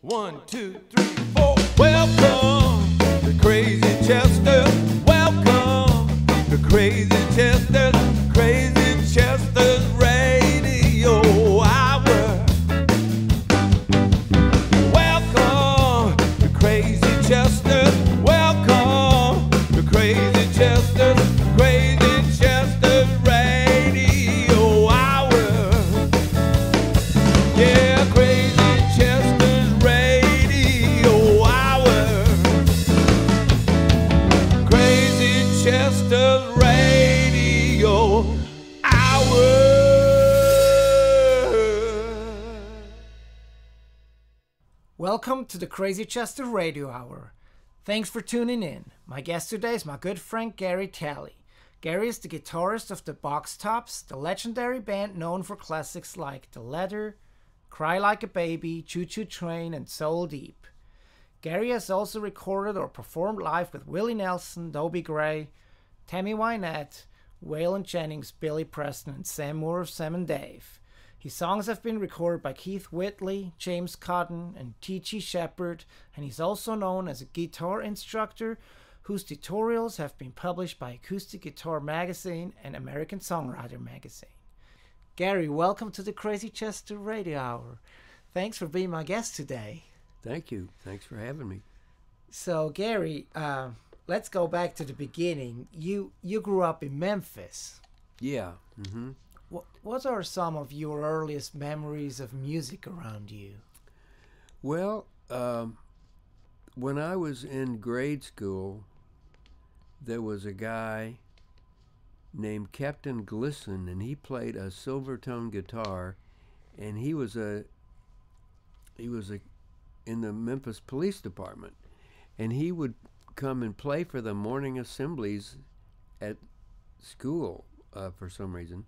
1, 2, 3, 4. Welcome to Crazy Chester. Welcome to Crazy Chester. Crazy Chester's Radio Hour. Welcome to Crazy Chester. Welcome to Crazy Chester. Crazy Chester's Radio Hour. Yeah, Crazy Chester's Radio Hour. Crazy Chester's Radio Hour. Welcome to the Crazy Chester Radio Hour. Thanks for tuning in. My guest today is my good friend Gary Talley. Gary is the guitarist of the Box Tops, the legendary band known for classics like The Letter, Cry Like a Baby, Choo Choo Train, and Soul Deep. Gary has also recorded or performed live with Willie Nelson, Dobie Gray, Tammy Wynette, Waylon Jennings, Billy Preston, and Sam Moore of Sam and Dave. His songs have been recorded by Keith Whitley, James Cotton, and T.G. Sheppard, and he's also known as a guitar instructor whose tutorials have been published by Acoustic Guitar Magazine and American Songwriter Magazine. Gary, welcome to the Crazy Chester Radio Hour. Thanks for being my guest today. Thank you. Thanks for having me. So, Gary, let's go back to the beginning. You grew up in Memphis. Yeah. Mm-hmm. What are some of your earliest memories of music around you? Well, when I was in grade school, there was a guy named Captain Glisson, and he played a silvertone guitar, and he was in the Memphis Police Department, and he would come and play for the morning assemblies at school for some reason.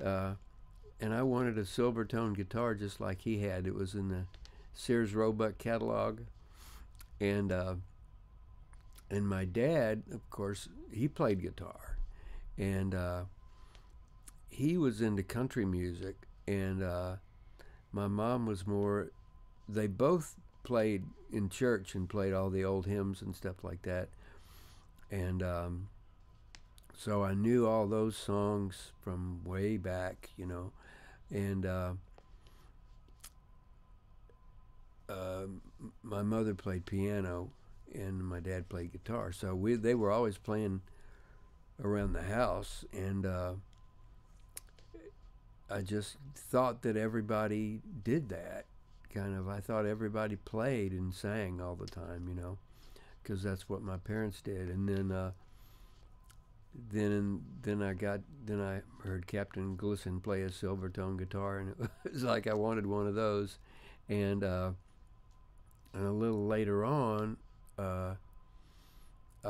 And I wanted a silvertone guitar just like he had. It was in the Sears Roebuck catalog. And my dad, of course, he played guitar. And he was into country music. And my mom was more, they both played in church and played all the old hymns and stuff like that. And so I knew all those songs from way back, you know, and my mother played piano and my dad played guitar. So they were always playing around the house, and I just thought that everybody did that, kind of. I thought everybody played and sang all the time, you know, because that's what my parents did. And then I heard Captain Glisson play a silvertone guitar, and it was like I wanted one of those. And a little later on, I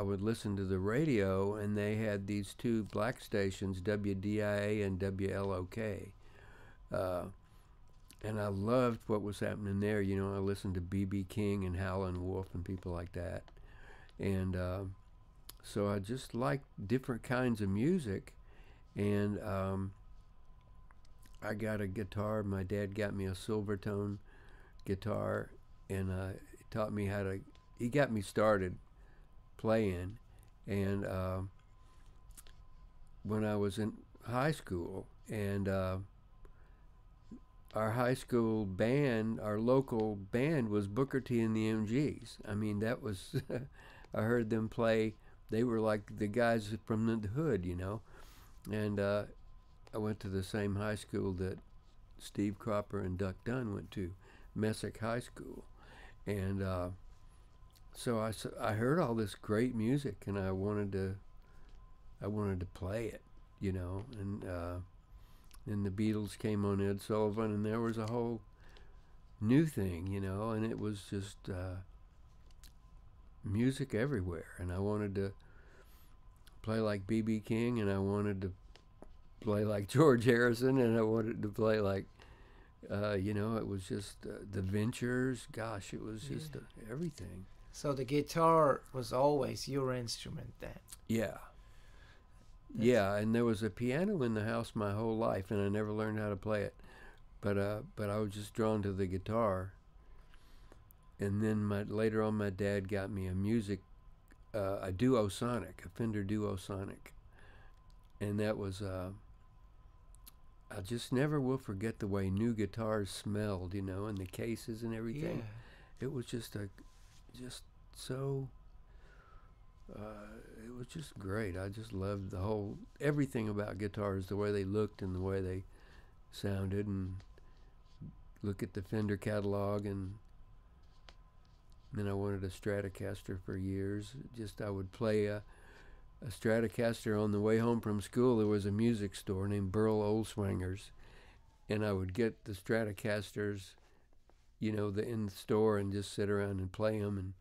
would listen to the radio, and they had these two black stations, WDIA and WLOK. And I loved what was happening there. You know, I listened to B.B. King and Howlin' Wolf and people like that. And so I just liked different kinds of music, and I got a guitar. My dad got me a silvertone guitar, and he taught me he got me started playing. And when I was in high school, and our high school band, our local band, was Booker T and the MGs. I mean, that was, I heard them play. They were like the guys from the hood, you know. And I went to the same high school that Steve Cropper and Duck Dunn went to, Messick High School. And so I heard all this great music, and I wanted to play it, you know. And then the Beatles came on Ed Sullivan, and there was a whole new thing, you know, and it was just music everywhere. And I wanted to play like B.B. King, and I wanted to play like George Harrison, and I wanted to play like, you know, it was just the Ventures. Gosh, it was just everything. So the guitar was always your instrument then? Yeah. Yeah, and there was a piano in the house my whole life, and I never learned how to play it. But I was just drawn to the guitar. and then later on, my dad got me a Duosonic, a Fender Duosonic, and that was I just never will forget the way new guitars smelled, and the cases and everything. Yeah. It was just so. It was just great. I just loved everything about guitars, the way they looked and the way they sounded, and look at the Fender catalog, and then I wanted a Stratocaster for years. I would play a Stratocaster on the way home from school. There was a music store named Burl Oldswangers, and I would get the Stratocasters, in the store, and just sit around and play them and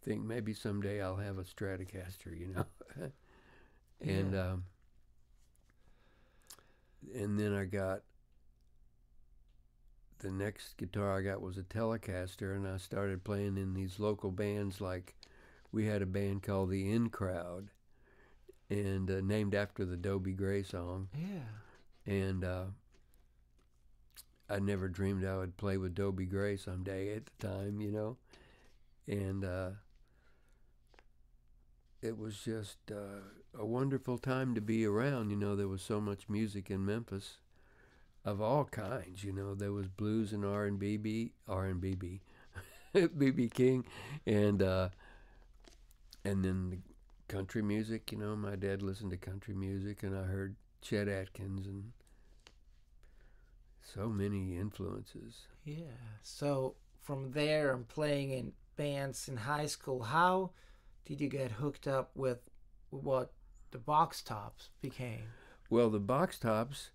think maybe someday I'll have a Stratocaster, and Yeah. And then the next guitar I got was a Telecaster, and I started playing in these local bands. Like, we had a band called the In Crowd, and named after the Dobie Gray song. Yeah. And I never dreamed I would play with Dobie Gray someday at the time, and it was just a wonderful time to be around. There was so much music in Memphis of all kinds. There was blues and R&B, B.B. King, and then the country music. My dad listened to country music, and I heard Chet Atkins, and so many influences. Yeah. So from there and playing in bands in high school, how did you get hooked up with what the Box Tops became? Well, the Box Tops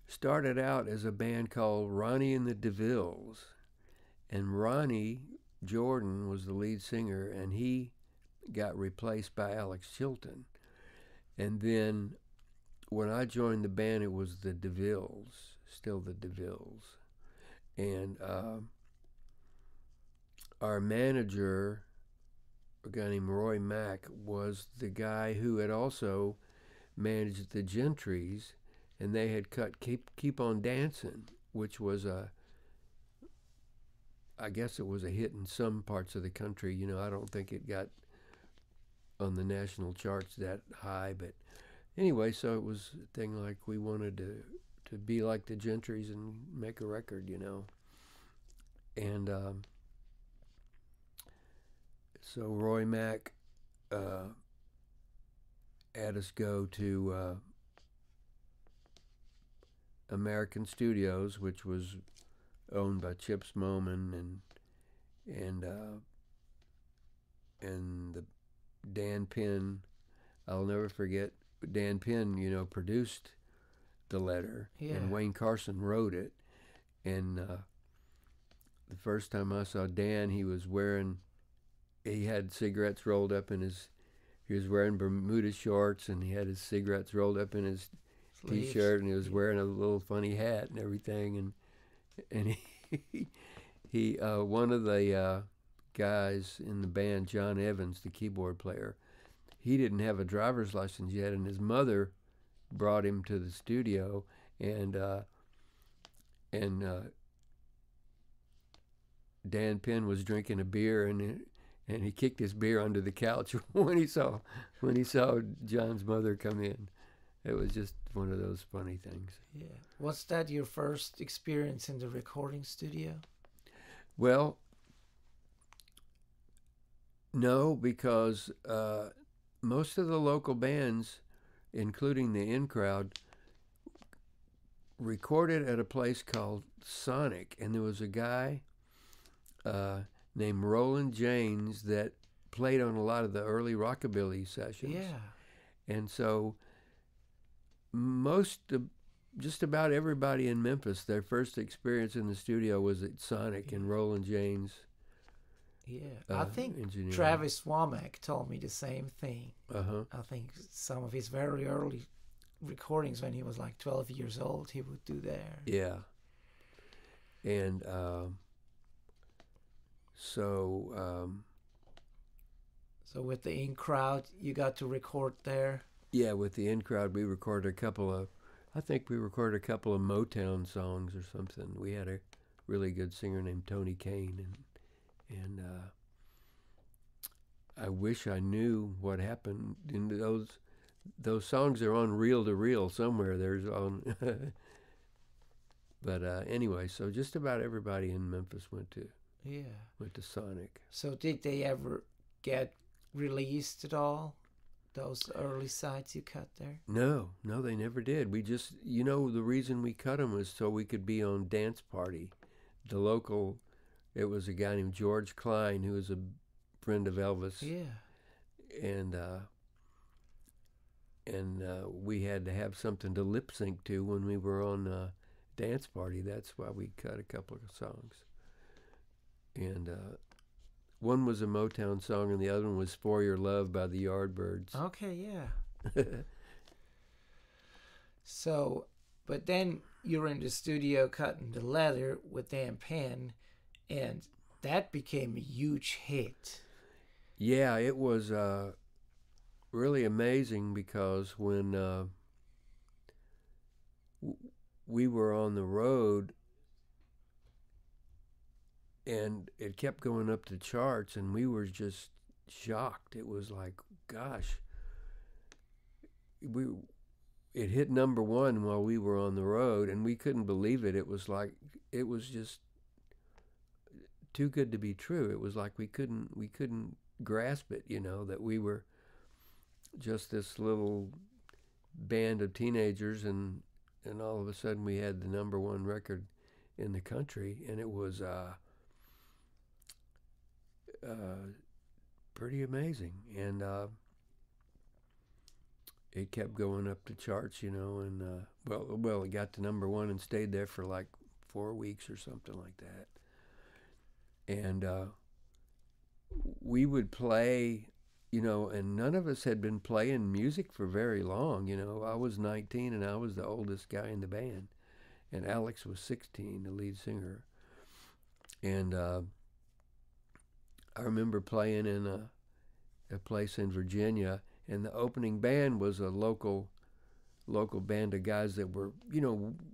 started out as a band called Ronnie and the DeVilles, and Ronnie Jordan was the lead singer, and he got replaced by Alex Chilton. And then when I joined the band, it was the DeVilles, still the DeVilles. And our manager, a guy named Roy Mack, was the guy who had also managed the Gentrys, and they had cut Keep On Dancing, which was I guess it was a hit in some parts of the country. I don't think it got on the national charts that high, but anyway, so it was a thing like we wanted to be like the Gentrys and make a record, and so Roy Mack had us go to American Studios, which was owned by Chips Moman, and the Dan Penn. I'll never forget, Dan Penn, produced The Letter, Yeah. and Wayne Carson wrote it. And the first time I saw Dan, he had cigarettes rolled up he was wearing Bermuda shorts, and he had his cigarettes rolled up in his Sleeves. T-shirt, and he was wearing a little funny hat and everything. And he one of the guys in the band, John Evans, the keyboard player, he didn't have a driver's license yet, and his mother brought him to the studio, and Dan Penn was drinking a beer, and he kicked his beer under the couch when he saw John's mother come in. It was just one of those funny things. Yeah. Was that your first experience in the recording studio? Well, no, because most of the local bands, including the In Crowd, recorded at a place called Sonic, and there was a guy named Waylon Jennings that played on a lot of the early rockabilly sessions. Yeah. And so just about everybody in Memphis, their first experience in the studio was at Sonic, and Waylon Jennings. Yeah, I think engineering. Travis Womack told me the same thing. Uh-huh. I think some of his very early recordings when he was like 12 years old, he would do there. Yeah. And so with the In Crowd, you got to record there? yeah, with the In Crowd, we recorded a couple of Motown songs or something. We had a really good singer named Tony Kane, and I wish I knew what happened. In those songs are on reel to reel somewhere. There's on. But anyway, so just about everybody in Memphis went to Sonic. So did they ever get released at all? Those early sides you cut there? No, they never did. We just, the reason we cut them was so we could be on Dance Party. The local, it was a guy named George Klein who was a friend of Elvis. Yeah. And we had to have something to lip sync to when we were on Dance Party. That's why we cut a couple of songs. And one was a Motown song, and the other one was For Your Love by the Yardbirds. Okay, yeah. So, but then you were in the studio cutting the leather with Dan Penn, and that became a huge hit. Yeah, it was really amazing because when we were on the road, and it kept going up the charts, and we were just shocked. It was like, gosh, it hit number one while we were on the road, and we couldn't believe it. It was just too good to be true. It was like we couldn't grasp it, that we were just this little band of teenagers, and all of a sudden we had the number one record in the country, and it was pretty amazing. And it kept going up the charts, and well, it got to number one and stayed there for like 4 weeks or something like that. And we would play, and none of us had been playing music for very long. I was 19 and I was the oldest guy in the band, and Alex was 16, the lead singer. And I remember playing in a place in Virginia, and the opening band was a local band of guys that were,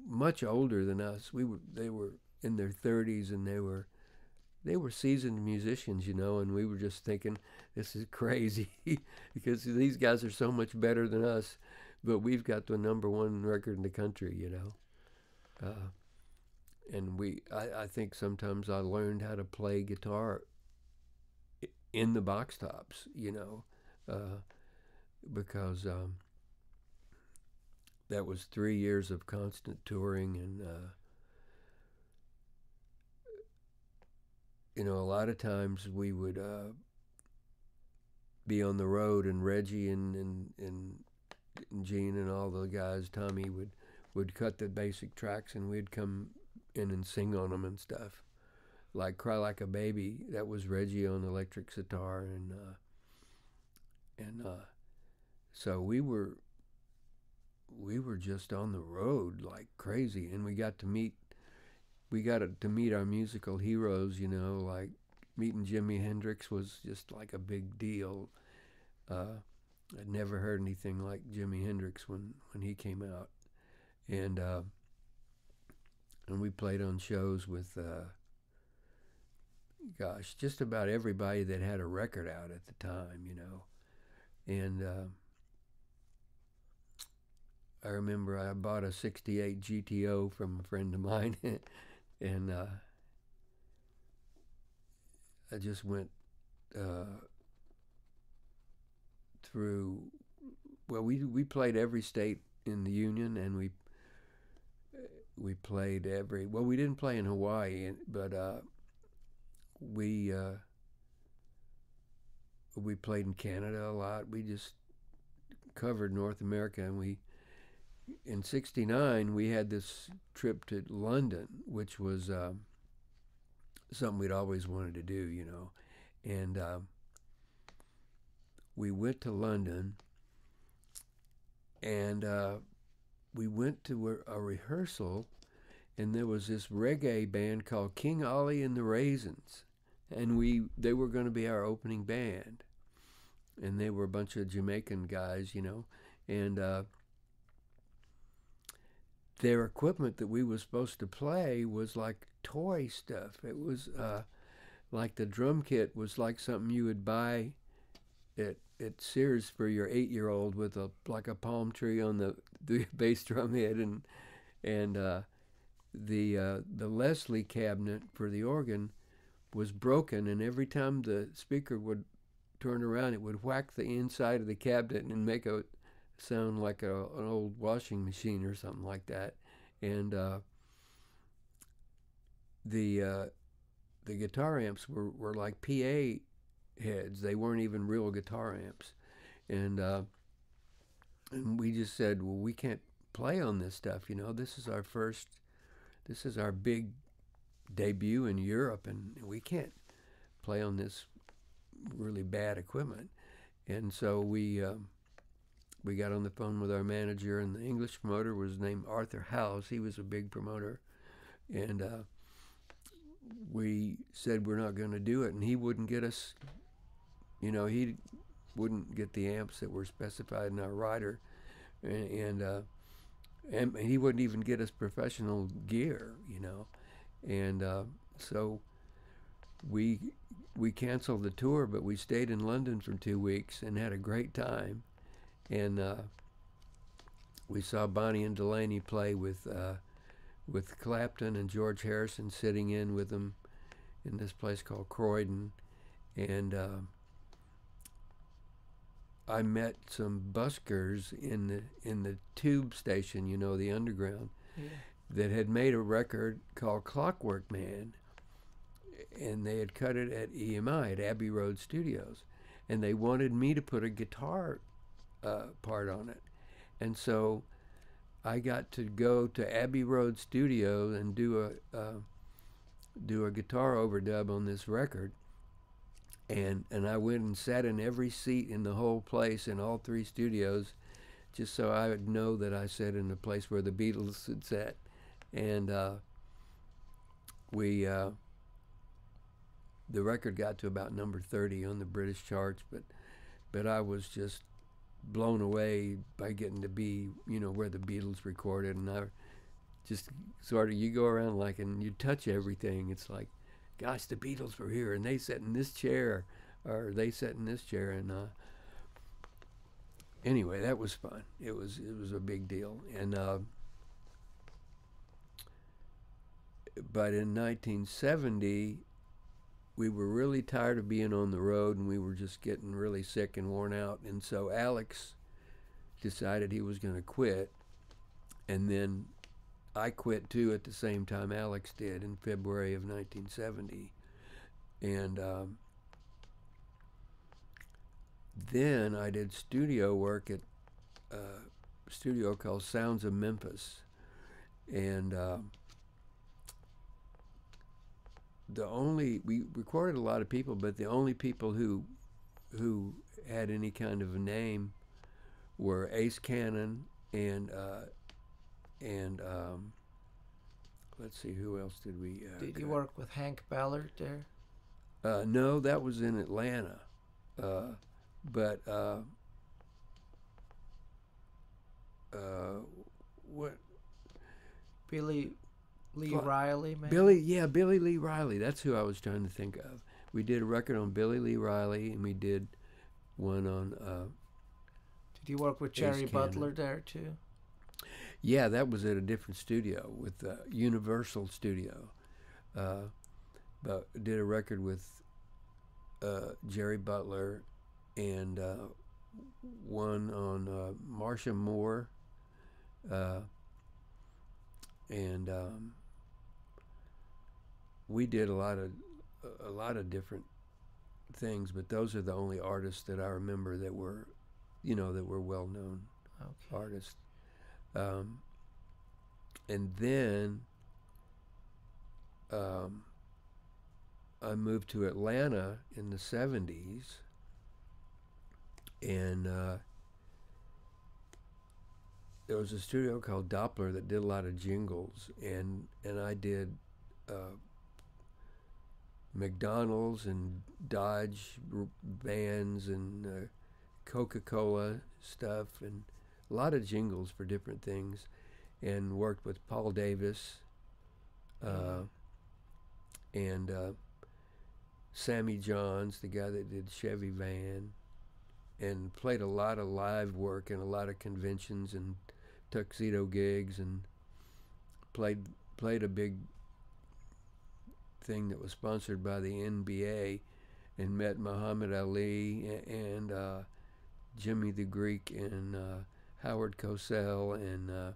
much older than us. They were in their 30s, and they were seasoned musicians, and we were just thinking, this is crazy because these guys are so much better than us, but we've got the number one record in the country, and I think sometimes I learned how to play guitar in the box tops, because that was 3 years of constant touring, and a lot of times we would be on the road, and Reggie and Gene and all the guys, Tommy would cut the basic tracks, and we'd come in and sing on them and stuff. Like Cry Like a Baby, that was Reggie on electric sitar, and so we were just on the road like crazy, and we got to meet our musical heroes, like meeting Jimi Hendrix was just like a big deal. I'd never heard anything like Jimi Hendrix when he came out, and we played on shows with just about everybody that had a record out at the time, and I remember I bought a '68 GTO from a friend of mine, and I just went through. Well, we played every state in the Union, and we played every. Well, we didn't play in Hawaii, but we played in Canada a lot. We just covered North America, and in '69 we had this trip to London, which was something we'd always wanted to do, and we went to London, and we went to a rehearsal, and there was this reggae band called King Ollie and the Raisins, and they were going to be our opening band, and they were a bunch of Jamaican guys, and their equipment that we were supposed to play was like toy stuff. It was like the drum kit was like something you would buy at Sears for your 8-year-old with like a palm tree on the bass drum head, and the Leslie cabinet for the organ was broken, and every time the speaker would turn around, it would whack the inside of the cabinet and make a sound like an old washing machine or something like that. And the guitar amps were like PA heads. They weren't even real guitar amps. And we just said, well, we can't play on this stuff, you know. This is our big debut in Europe, and we can't play on this really bad equipment. And so we got on the phone with our manager, and the English promoter was named Arthur House. He was a big promoter, and we said we're not going to do it, and he wouldn't get us, you know, he wouldn't get the amps that were specified in our rider, and he wouldn't even get us professional gear, you know. And so we canceled the tour, but we stayed in London for 2 weeks and had a great time. And we saw Bonnie and Delaney play with Clapton and George Harrison sitting in with them in this place called Croydon. And I met some buskers in the tube station, you know, the underground, that had made a record called Clockwork Man, and they had cut it at EMI, at Abbey Road Studios, and they wanted me to put a guitar part on it. And so I got to go to Abbey Road Studio and do a guitar overdub on this record. And I went and sat in every seat in the whole place in all 3 studios, just so I would know that I sat in the place where the Beatles had sat. And the record got to about number 30 on the British charts, but I was just blown away by getting to be, you know, where the Beatles recorded. And I just sort of, you go around like, and you touch everything. It's like, gosh, the Beatles were here, and they sat in this chair, or they sat in this chair. And anyway, that was fun. It was a big deal. And but in 1970, we were really tired of being on the road, and we were just getting really sick and worn out. And so Alex decided he was going to quit, and then I quit too at the same time Alex did in February of 1970. And then I did studio work at a studio called Sounds of Memphis. And we recorded a lot of people, but the only people who had any kind of a name were Ace Cannon and let's see, who else did we Did you work with Hank Ballard there? No, that was in Atlanta. But what? Billy Lee Riley, maybe? Billy Lee Riley. That's who I was trying to think of. We did a record on Billy Lee Riley, and we did one on... did you work with Jerry Butler there, too? Yeah, that was at a different studio, with Universal Studio. But did a record with Jerry Butler, and one on Marcia Moore, and we did a lot of different things, but those are the only artists that I remember that were, you know, that were well-known artists. And then I moved to Atlanta in the 70s, and there was a studio called Doppler that did a lot of jingles, and I did McDonald's and Dodge vans and Coca-Cola stuff, and a lot of jingles for different things, and worked with Paul Davis and Sammy Johns, the guy that did Chevy Van, and played a lot of live work and a lot of conventions and tuxedo gigs, and played a big thing that was sponsored by the NBA, and met Muhammad Ali and Jimmy the Greek and Howard Cosell and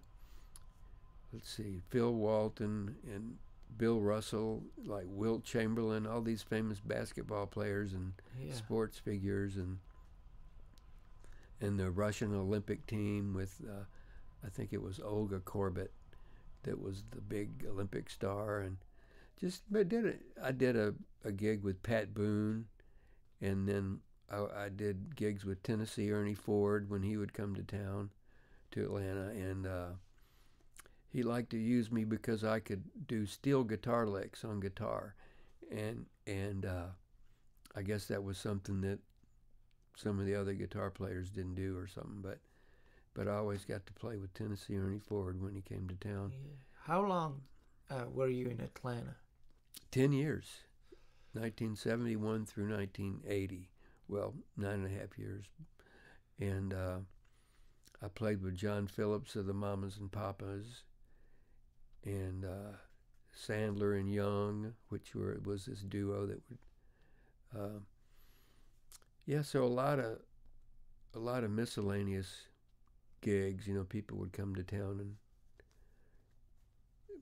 Phil Walton and Bill Russell, like Wilt Chamberlain, all these famous basketball players and sports figures, and the Russian Olympic team with I think it was Olga Korbut that was the big Olympic star, and I did a gig with Pat Boone, and then I did gigs with Tennessee Ernie Ford when he would come to town, to Atlanta, and he liked to use me because I could do steel guitar licks on guitar, and I guess that was something that some of the other guitar players didn't do or something, but I always got to play with Tennessee Ernie Ford when he came to town. Yeah. How long were you in Atlanta? 10 years, 1971 through 1980. Well, 9.5 years. And I played with John Phillips of the Mamas and Papas, and Sandler and Young, was this duo that would, so a lot of miscellaneous gigs. People would come to town and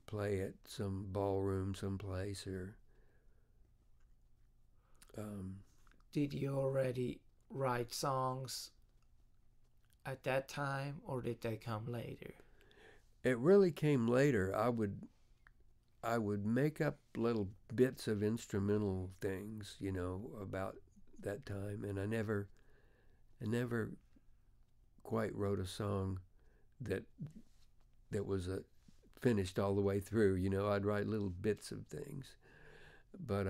play at some ballroom someplace, or did you already write songs at that time, or did they come later? It really came later. I would make up little bits of instrumental things, about that time, and I never quite wrote a song that was finished all the way through. I'd write little bits of things, but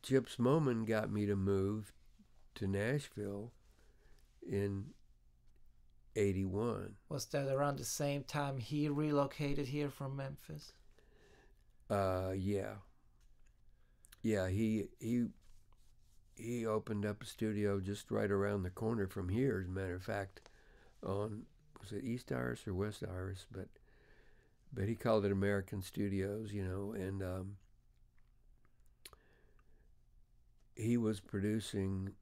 Chips Moman got me to move to Nashville in 81. Was that around the same time he relocated here from Memphis? Yeah. He opened up a studio just right around the corner from here, as a matter of fact, on, was it East Iris or West Iris? But he called it American Studios, and he was producing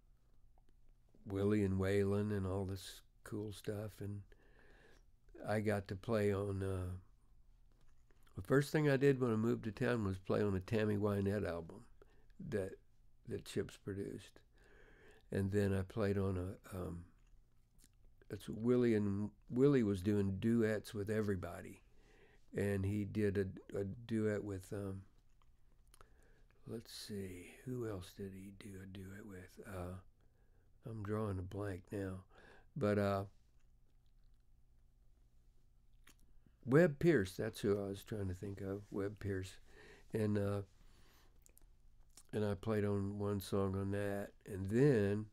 Willie and Waylon and all this cool stuff, and I got to play on, the first thing I did when I moved to town was play on a Tammy Wynette album that Chips produced. And then I played on Willie was doing duets with everybody, and he did a duet with, let's see, who else did he do a duet with? I'm drawing a blank now, but Webb Pierce, that's who I was trying to think of, Webb Pierce, and I played on one song on that, and then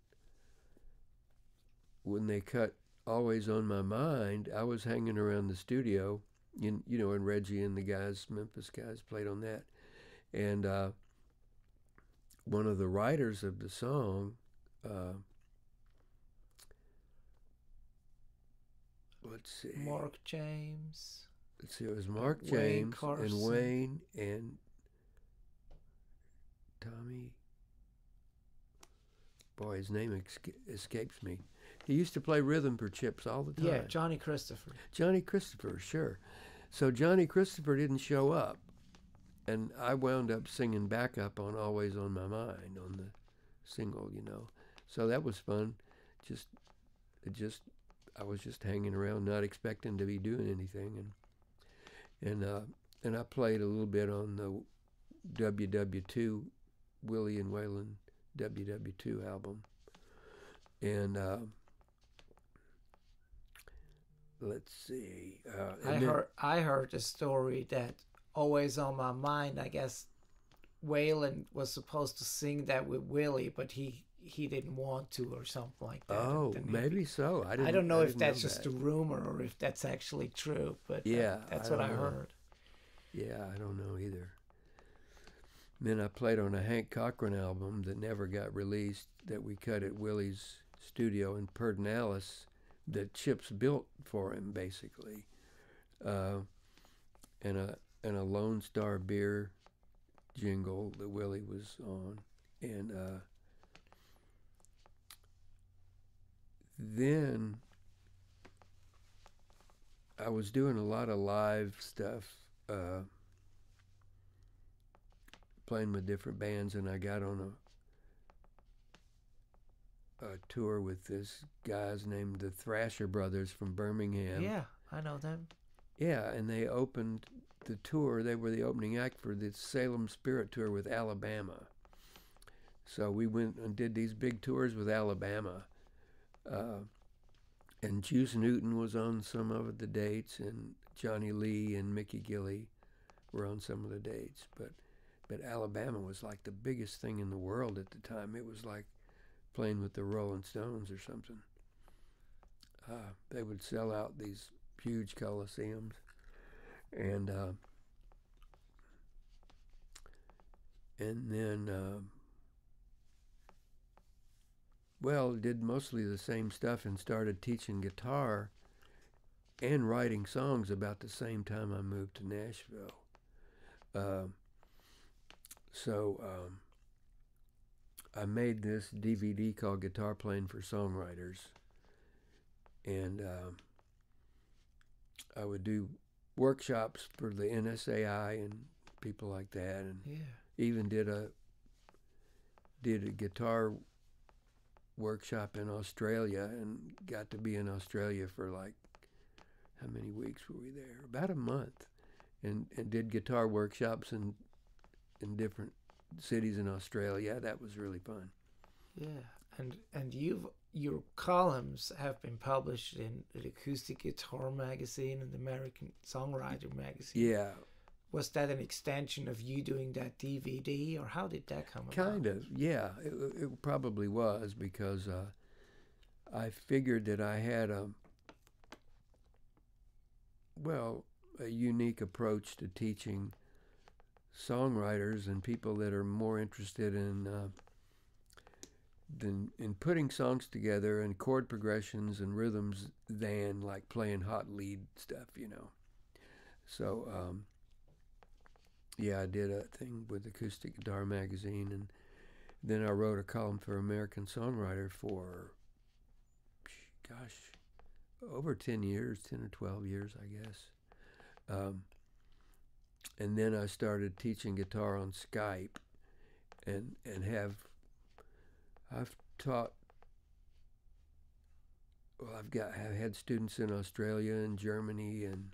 when they cut Always on My Mind, I was hanging around the studio, and Reggie and the guys, Memphis guys, played on that, and one of the writers of the song, let's see, Mark James. Let's see, it was Mark James and Wayne and Tommy. Boy, his name escapes me. He used to play rhythm for Chips all the time. Yeah, Johnny Christopher. Johnny Christopher, sure. So Johnny Christopher didn't show up, and I wound up singing backup on Always on My Mind on the single, So that was fun. I was just hanging around, not expecting to be doing anything, and I played a little bit on the WW2, Willie and Waylon WW2 album, and let's see. I heard a story that Always on My Mind, I guess Waylon was supposed to sing that with Willie, but he didn't want to or something like that. Oh, maybe so. I don't know if that's just a rumor or if that's actually true, but yeah, that's what I heard. Yeah, I don't know either. Then I played on a Hank Cochran album that never got released that we cut at Willie's studio in Pedernales that Chips built for him, basically. And a Lone Star beer jingle that Willie was on. And then I was doing a lot of live stuff, playing with different bands, and I got on a tour with this guys named the Thrasher Brothers from Birmingham. Yeah, I know them. Yeah, and they opened the tour. They were the opening act for the Salem Spirit Tour with Alabama. So we went and did these big tours with Alabama. And Juice Newton was on some of the dates, and Johnny Lee and Mickey Gilley were on some of the dates. But Alabama was like the biggest thing in the world at the time. It was like playing with the Rolling Stones or something. They would sell out these huge coliseums. And then, did mostly the same stuff and started teaching guitar and writing songs about the same time I moved to Nashville. So I made this DVD called Guitar Playing for Songwriters, and I would do workshops for the NSAI and people like that, and even did a guitar workshop in Australia, and got to be in Australia for like, how many weeks were we there? About a month, and did guitar workshops in different cities in Australia. That was really fun. Yeah, and your columns have been published in the Acoustic Guitar magazine and the American Songwriter magazine. Yeah. Was that an extension of you doing that DVD, or how did that come about? Kind of, yeah. It probably was, because I figured that I had a unique approach to teaching songwriters and people that are more interested in putting songs together and chord progressions and rhythms than like playing hot lead stuff, you know. So I did a thing with Acoustic Guitar magazine, and then I wrote a column for American Songwriter for over 10 years, 10 or 12 years, I guess. And then I started teaching guitar on Skype, and I've taught. Well, I've had students in Australia and Germany and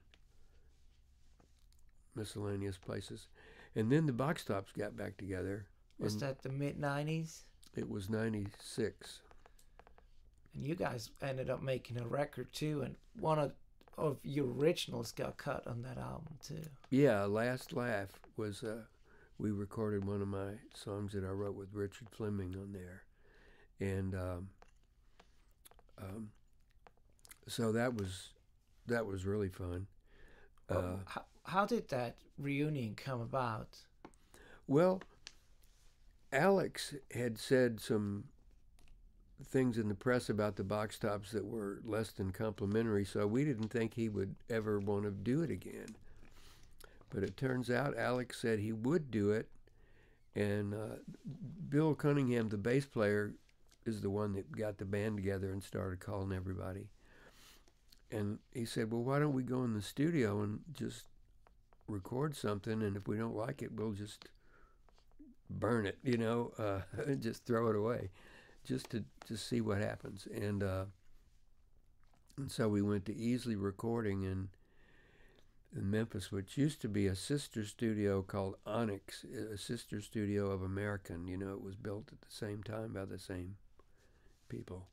miscellaneous places, and then the Box Tops got back together. Was that the mid-90s? It was 96. And you guys ended up making a record too, and one of your originals got cut on that album too. Yeah, Last Laugh was, we recorded one of my songs that I wrote with Richard Fleming on there. And so that was really fun. How did that reunion come about? Well, Alex had said some things in the press about the Box Tops that were less than complimentary, so we didn't think he would ever want to do it again. But it turns out Alex said he would do it, and Bill Cunningham, the bass player, is the one that got the band together and started calling everybody. And he said, well, why don't we go in the studio and just record something, and if we don't like it, we'll just burn it, you know, and just throw it away, just to see what happens. And so we went to Easley Recording in Memphis, which used to be a sister studio called Onyx, a sister studio of American. You know, it was built at the same time by the same people.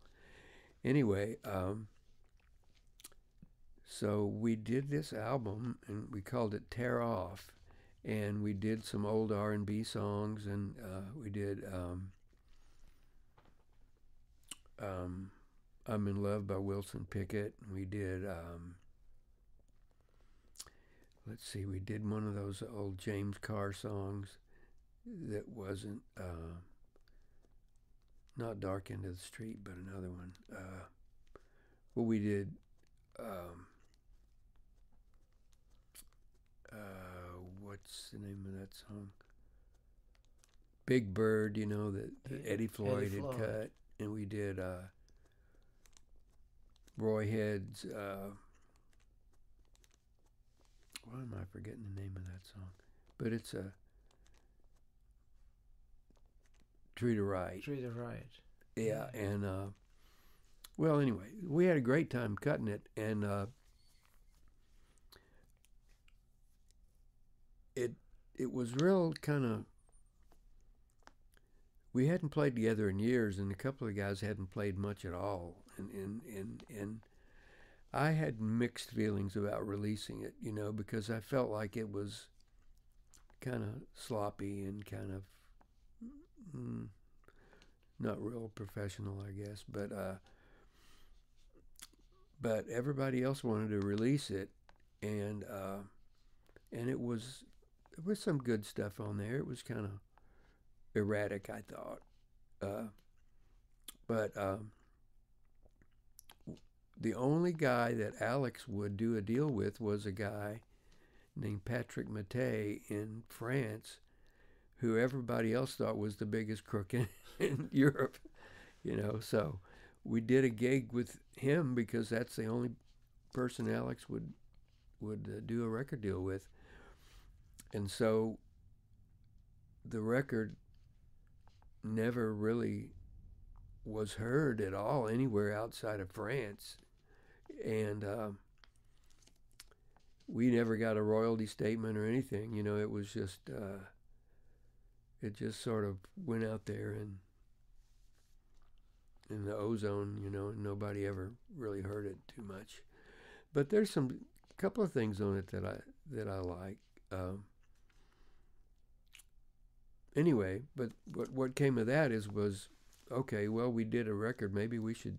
Anyway, so we did this album, and we called it Tear Off, and we did some old R&B songs, and we did I'm in Love by Wilson Pickett, and we did we did one of those old James Carr songs, that wasn't not Dark End of the Street, but another one. Well, we did. What's the name of that song? Big Bird, you know, that Eddie Floyd had cut. And we did Roy Head's, why am I forgetting the name of that song? But it's a Treat Her Right. Treat Her Right. Yeah, and, well, anyway, we had a great time cutting it, and it was real kind of, we hadn't played together in years, and a couple of guys hadn't played much at all, and I had mixed feelings about releasing it, you know, because I felt like it was kind of sloppy and kind of not real professional, I guess, but everybody else wanted to release it, and there was some good stuff on there. It was kind of erratic, I thought, but the only guy that Alex would do a deal with was a guy named Patrick Mattei in France, who everybody else thought was the biggest crook in Europe, you know. So we did a gig with him because that's the only person Alex would do a record deal with. And so the record never really was heard at all anywhere outside of France. And we never got a royalty statement or anything, you know. It was just, it just sort of went out there in the ozone, you know, and nobody ever really heard it too much. But there's a couple of things on it that I like. Anyway, but what came of that was okay. Well, we did a record. Maybe we should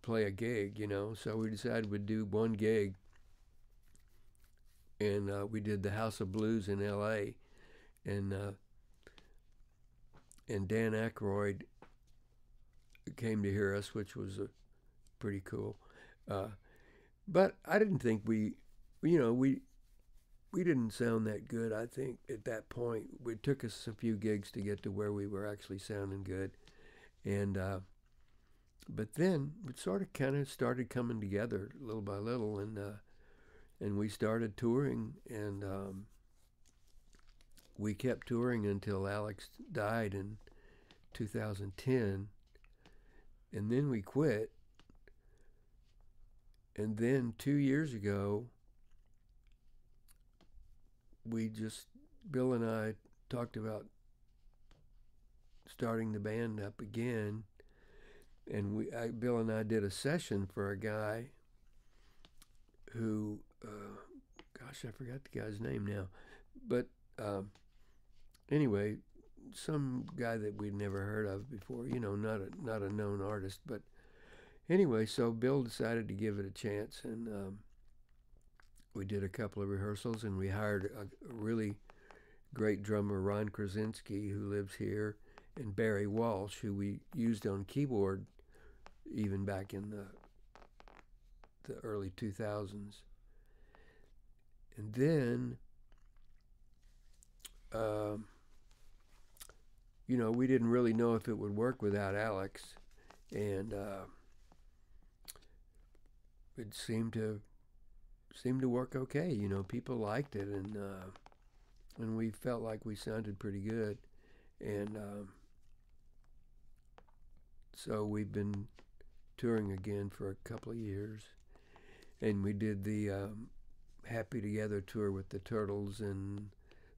play a gig, you know. So we decided we'd do one gig, and we did the House of Blues in L.A. and Dan Aykroyd came to hear us, which was pretty cool. But I didn't think we didn't sound that good, I think, at that point. It took us a few gigs to get to where we were actually sounding good. And but then it sort of kind of started coming together little by little, and we started touring, and we kept touring until Alex died in 2010, and then we quit. And then 2 years ago, Bill and I talked about starting the band up again, and Bill and I did a session for a guy who, gosh, I forgot the guy's name now, but anyway, some guy that we'd never heard of before, you know, not a known artist, but anyway, so Bill decided to give it a chance, and we did a couple of rehearsals, and we hired a really great drummer, Ron Krasinski, who lives here, and Barry Walsh, who we used on keyboard even back in the early 2000s. And then, you know, we didn't really know if it would work without Alex, and it seemed to work okay. You know, people liked it, and we felt like we sounded pretty good, and so we've been touring again for a couple of years, and we did the Happy Together tour with the Turtles and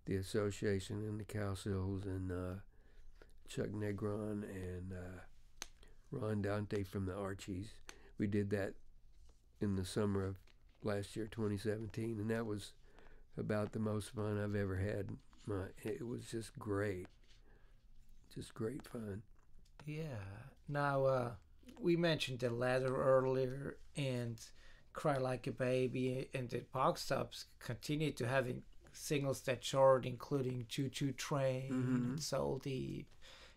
the Association and the Cowsills and Chuck Negron and Ron Dante from the Archies. We did that in the summer of last year, 2017, and that was about the most fun I've ever had. It was just great fun. Yeah. Now, we mentioned The Ladder earlier, and Cry Like a Baby, and the Box Tops continue to singles that charted, including Choo Choo Train Mm-hmm. and Soul Deep.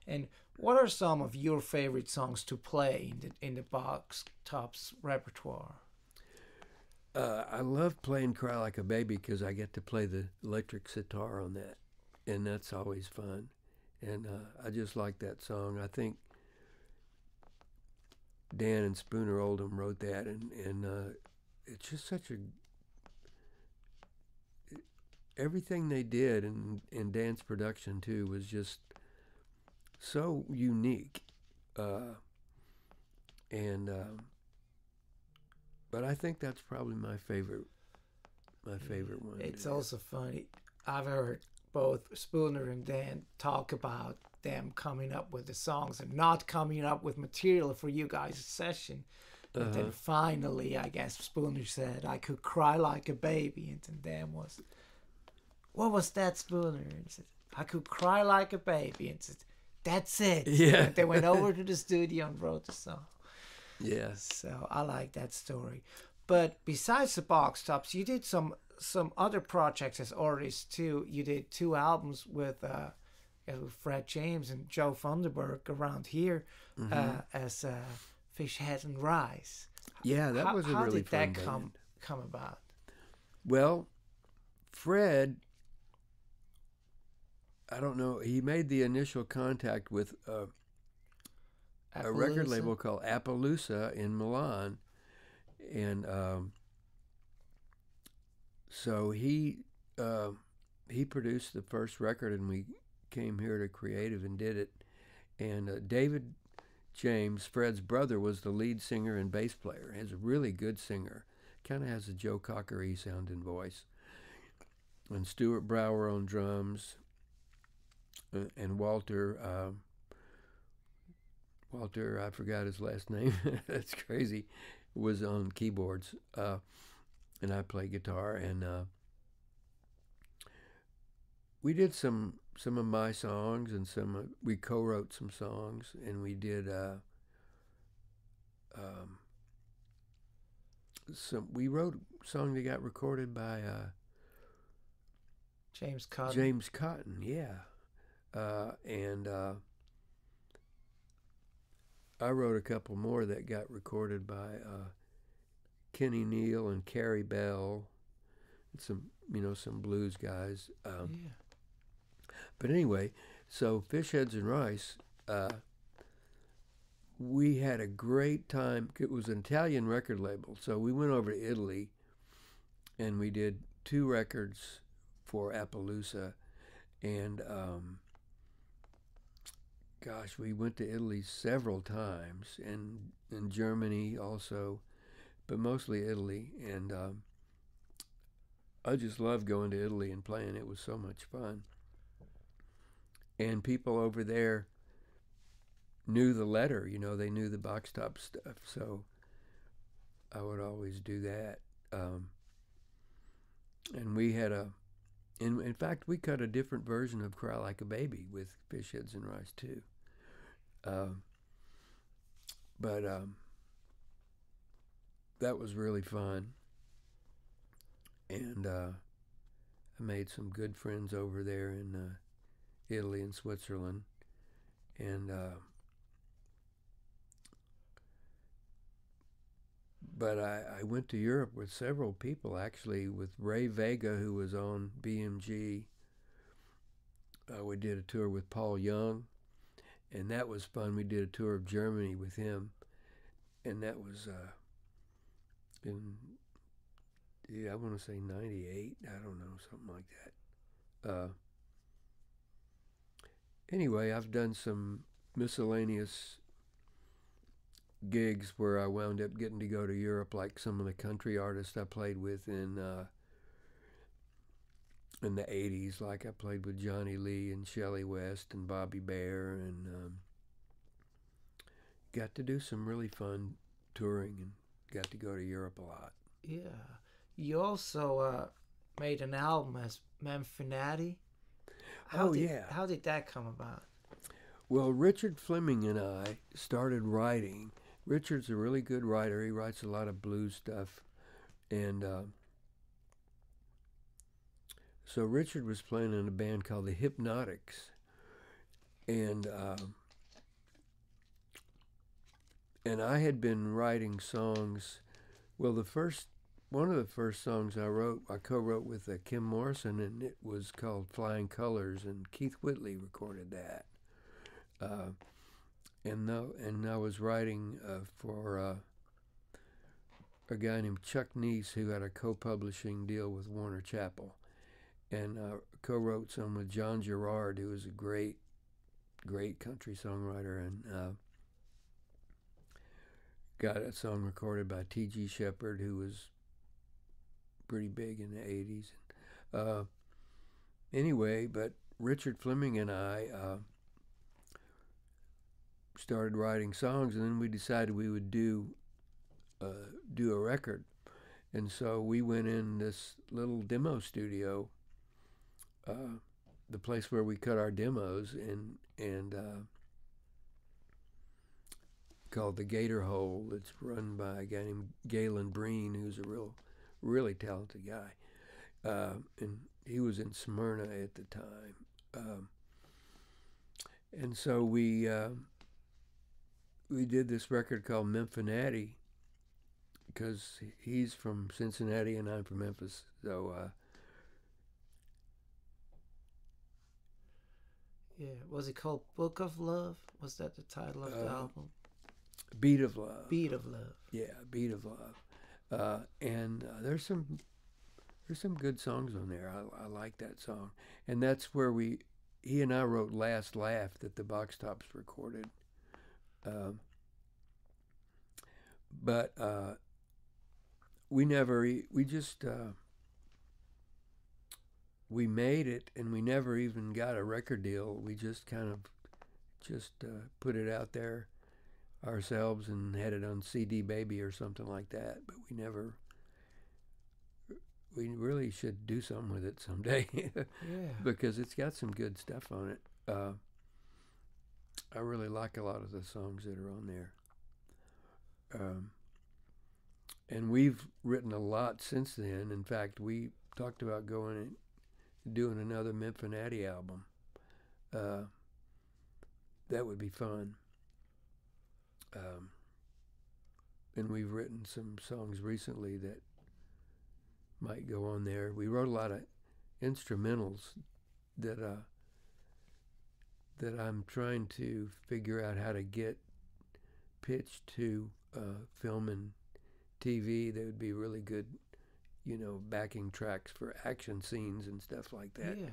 And what are some of your favorite songs to play in the Box Tops repertoire? I love playing "Cry Like a Baby" because I get to play the electric sitar on that, and that's always fun. And I just like that song. I think Dan and Spooner Oldham wrote that, and it's just such a everything they did in Dan's production too was just so unique, and but I think that's probably my favorite one. It's also funny. I've heard both Spooner and Dan talk about them coming up with the songs and not coming up with material for you guys' session. And then finally, I guess Spooner said, "I could cry like a baby." And then Dan was, "What was that, Spooner?" And he said, "I could cry like a baby." And said, "That's it." Yeah. And they went over to the studio and wrote the song. Yes. So I like that story. But besides the Box Tops, you did some other projects as artists too. You did 2 albums with Fred James and Joe Funderburg around here as Fish Head and Rice. Yeah, that was a really fun How band. did that come about? Well, Fred, I don't know, he made the initial contact with a record Appaloosa? label called Appaloosa in Milan, and so he produced the first record, and we came here to Creative and did it. And David James, Fred's brother, was the lead singer and bass player. He's a really good singer. Kind of has a Joe Cocker-y sounding voice. And Stuart Brower on drums, and Walter, I forgot his last name. That's crazy. Was on keyboards, and I play guitar. And we did some of my songs, and we co-wrote some songs, and we did we wrote a song that got recorded by James Cotton. James Cotton, yeah. And I wrote a couple more that got recorded by Kenny Neal and Carrie Bell, and some blues guys. Yeah. But anyway, so Fish Heads and Rice, we had a great time. It was an Italian record label, so we went over to Italy, and we did 2 records for Appaloosa, and gosh, we went to Italy several times, and in Germany also, but mostly Italy, and I just loved going to Italy and playing. It was so much fun. And people over there knew the letter, they knew the Box Top stuff, so I would always do that. And we had in fact, we cut a different version of Cry Like a Baby with Fish Heads and Rice too. But that was really fun. And I made some good friends over there in Italy and Switzerland. And but I went to Europe with several people, actually, with Ray Vega, who was on BMG. We did a tour with Paul Young, and that was fun. We did a tour of Germany with him, and that was I want to say 98. I don't know, something like that. Anyway, I've done some miscellaneous gigs where I wound up getting to go to Europe, like some of the country artists I played with in the 80s. Like I played with Johnny Lee and Shelley West and Bobby Bear, and got to do some really fun touring and got to go to Europe a lot. Yeah. You also made an album as Memphis Nat. How did that come about? Well, Richard Fleming and I started writing. Richard's a really good writer. He writes a lot of blues stuff. And So Richard was playing in a band called the Hypnotics, and I had been writing songs. Well, one of the first songs I co-wrote with Kim Morrison, and it was called "Flying Colors," and Keith Whitley recorded that. And I was writing for a guy named Chuck Neese, who had a co-publishing deal with Warner Chappell, and co-wrote some with John Gerard, who was a great country songwriter, and got a song recorded by T.G. Sheppard, who was pretty big in the 80s. Anyway, but Richard Fleming and I started writing songs, and then we decided we would do a record. And so we went in this little demo studio, the place where we cut our demos, and called the Gator Hole. It's run by a guy named Galen Breen, who's a really talented guy. And he was in Smyrna at the time. And so we did this record called Memphis Nat, because he's from Cincinnati and I'm from Memphis. So yeah, was it called Book of Love? Was that the title of the album? Beat of Love. Beat of Love. Yeah, Beat of Love. And there's some good songs on there. I like that song, and that's where he and I wrote Last Laugh that the Box Tops recorded. But we made it, and we never even got a record deal. We just kind of put it out there ourselves and had it on CD Baby or something like that. But we really should do something with it someday. Yeah. Because it's got some good stuff on it. I really like a lot of the songs that are on there. And we've written a lot since then. In fact, we talked about going and doing another Memphis Nat album. That would be fun. And we've written some songs recently that might go on there. We wrote a lot of instrumentals that I'm trying to figure out how to get pitched to film and TV. That would be really good, backing tracks for action scenes and stuff like that. Yeah.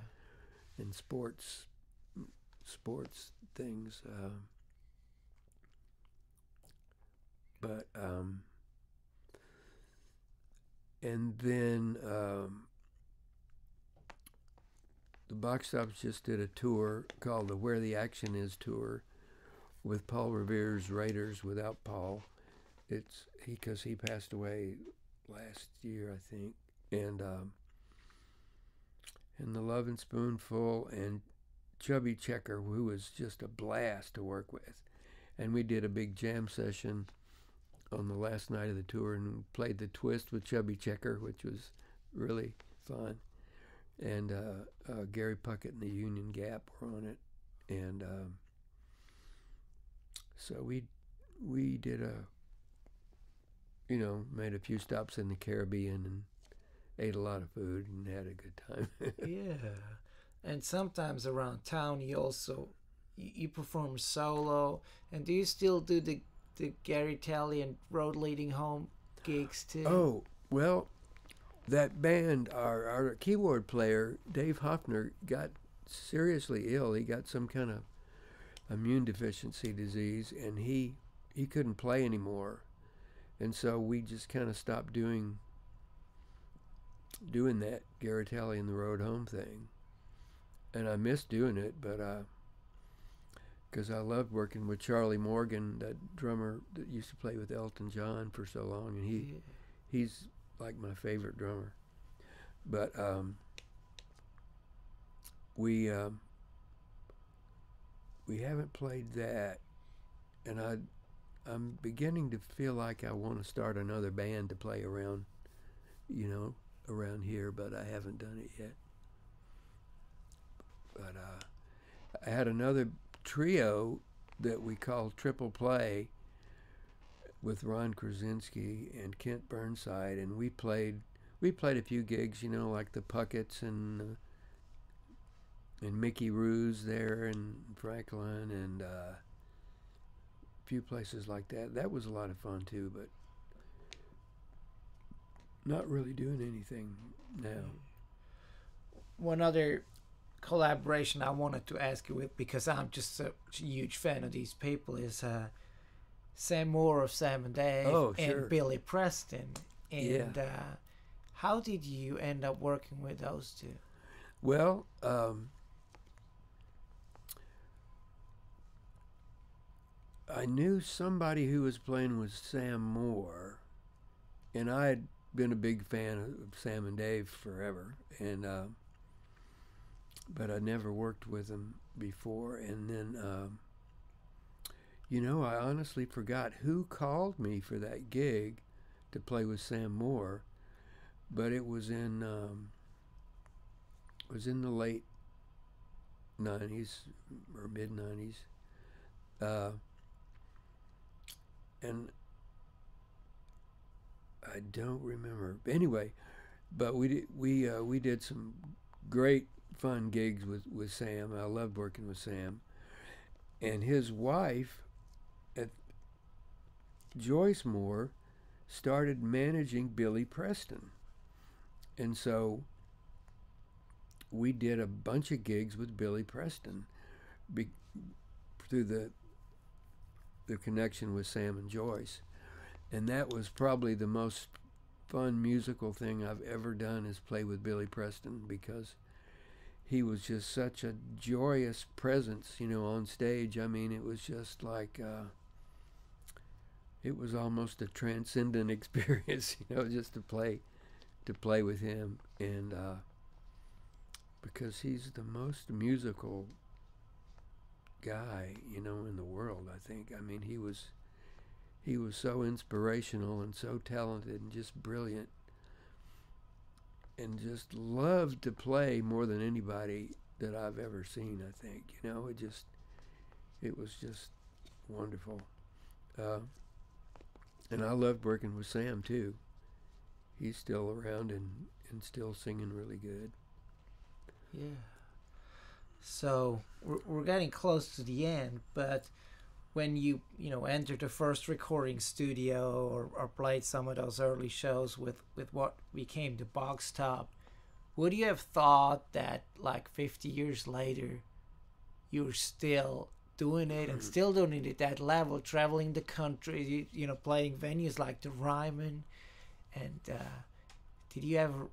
And sports things. And then the Box Tops just did a tour called the Where the Action Is tour with Paul Revere's Raiders without Paul. It's because he passed away last year, I think. And the Lovin' Spoonful and Chubby Checker, who was just a blast to work with. And we did a big jam session on the last night of the tour and played the Twist with Chubby Checker, which was really fun. And Gary Puckett and the Union Gap were on it. And so we did made a few stops in the Caribbean and ate a lot of food and had a good time. Yeah. And sometimes around town you perform solo. And do you still do the Gary Talley and Road Leading Home gigs too? Oh, well, that band, our keyboard player, Dave Hoffner, got seriously ill. He got some kind of immune deficiency disease, and he couldn't play anymore. And so we just kind of stopped doing that Gary Talley and the Road Home thing. And I miss doing it, but because I loved working with Charlie Morgan, that drummer that used to play with Elton John for so long, and he's like my favorite drummer. But we haven't played that, and I'm beginning to feel like I want to start another band to play around here, but I haven't done it yet. But I had another trio that we called Triple Play with Ron Krasinski and Kent Burnside, and we played a few gigs, like the Puckets and Mickey Ruse there in Franklin, and a few places like that. That was a lot of fun too, but not really doing anything now. One other collaboration I wanted to ask you with, because I'm just such a huge fan of these people, is Sam Moore of Sam and Dave and Billy Preston. And how did you end up working with those two? Well, I knew somebody who was playing with Sam Moore, and I had been a big fan of Sam and Dave forever, and but I never worked with them before. And then, I honestly forgot who called me for that gig to play with Sam Moore, but it was in the late 90s or mid 90s. And I don't remember. Anyway, but we did some great fun gigs with Sam. I loved working with Sam. And his wife, Joyce Moore, started managing Billy Preston. And so we did a bunch of gigs with Billy Preston through the connection with Sam and Joyce. And that was probably the most fun musical thing I've ever done, is play with Billy Preston, because he was just such a joyous presence, on stage. I mean, it was just like, it was almost a transcendent experience, just to play with him. And because he's the most musical guy, in the world, I think. I mean, he was so inspirational and so talented and just brilliant, and just loved to play more than anybody that I've ever seen, I think. It was just wonderful. And I loved working with Sam too. He's still around and still singing really good. Yeah. So we're getting close to the end, but when you entered the first recording studio or played some of those early shows with what became the Box Top, would you have thought that like 50 years later you were still doing it and still doing it at that level, traveling the country, playing venues like the Ryman? And did you ever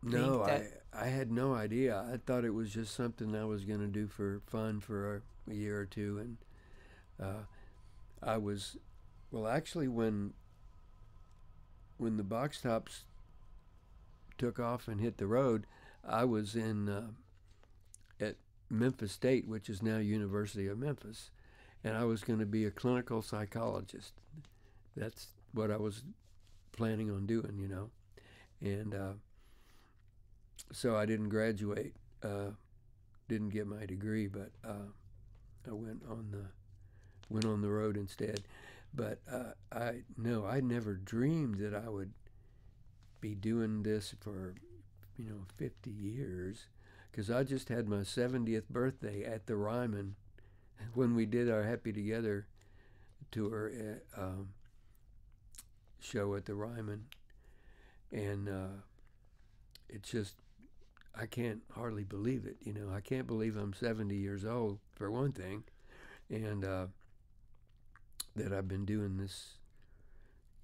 No, I had no idea. I thought it was just something I was going to do for fun for a year or two. And I was, actually when the Box Tops took off and hit the road, I was at Memphis State, which is now University of Memphis, and I was going to be a clinical psychologist. That's what I was planning on doing, and so I didn't graduate, didn't get my degree, but I went on the road instead. But I never dreamed that I would be doing this for 50 years, because I just had my 70th birthday at the Ryman when we did our Happy Together tour show at the Ryman, and it's just, I can't hardly believe it. I can't believe I'm 70 years old, for one thing, and that I've been doing this,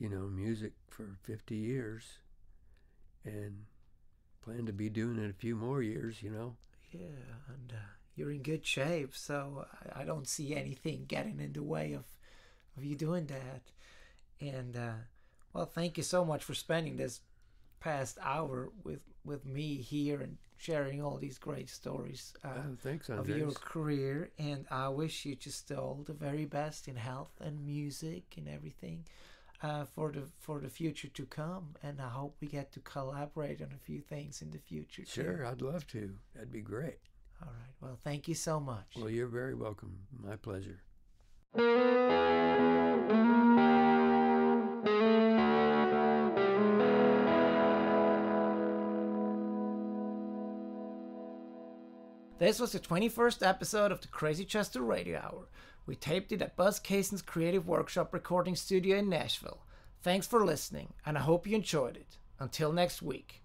music for 50 years, and plan to be doing it a few more years, Yeah, and you're in good shape, so I don't see anything getting in the way of you doing that. And thank you so much for spending this past hour with me here and sharing all these great stories thanks, of Andreas. your career. And I wish you just all the very best in health and music and everything for the future to come. And I hope we get to collaborate on a few things in the future too. Sure, I'd love to. That'd be great. All right. Well, thank you so much. Well, you're very welcome. My pleasure. This was the 21st episode of the Crazy Chester Radio Hour. We taped it at Buzz Cason's Creative Workshop recording studio in Nashville. Thanks for listening, and I hope you enjoyed it. Until next week.